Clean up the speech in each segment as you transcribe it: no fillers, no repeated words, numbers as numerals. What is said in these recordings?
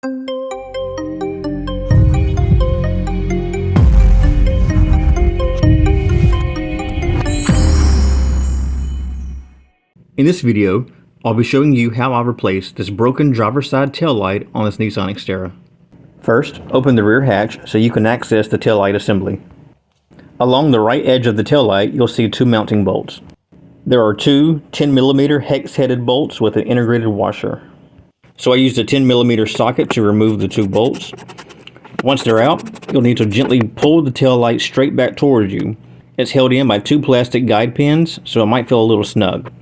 In this video, I'll be showing you how I replaced this broken driver's side taillight on this Nissan Xterra. First, open the rear hatch so you can access the taillight assembly. Along the right edge of the taillight, you'll see two mounting bolts. There are two 10mm hex-headed bolts with an integrated washer. So I used a 10mm socket to remove the two bolts. Once they're out, you'll need to gently pull the taillight straight back towards you. It's held in by two plastic guide pins, so it might feel a little snug.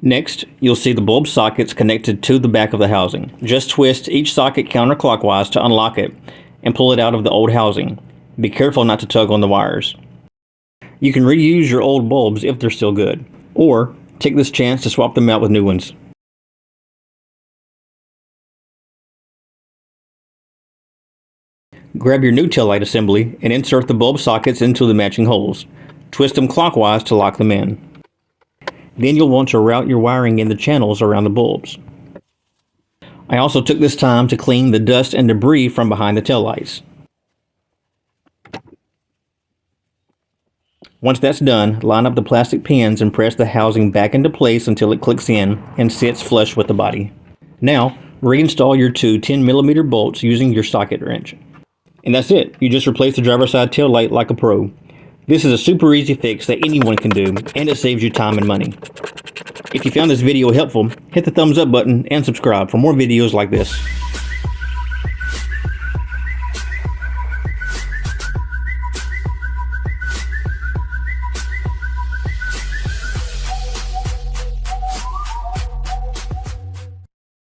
Next, you'll see the bulb sockets connected to the back of the housing. Just twist each socket counterclockwise to unlock it and pull it out of the old housing. Be careful not to tug on the wires. You can reuse your old bulbs if they're still good, or take this chance to swap them out with new ones. Grab your new taillight assembly and insert the bulb sockets into the matching holes. Twist them clockwise to lock them in. Then you'll want to route your wiring in the channels around the bulbs. I also took this time to clean the dust and debris from behind the taillights. Once that's done, line up the plastic pins and press the housing back into place until it clicks in and sits flush with the body. Now, reinstall your two 10mm bolts using your socket wrench. And that's it. You just replace the driver's side taillight like a pro. This is a super easy fix that anyone can do, and it saves you time and money. If you found this video helpful, hit the thumbs up button and subscribe for more videos like this.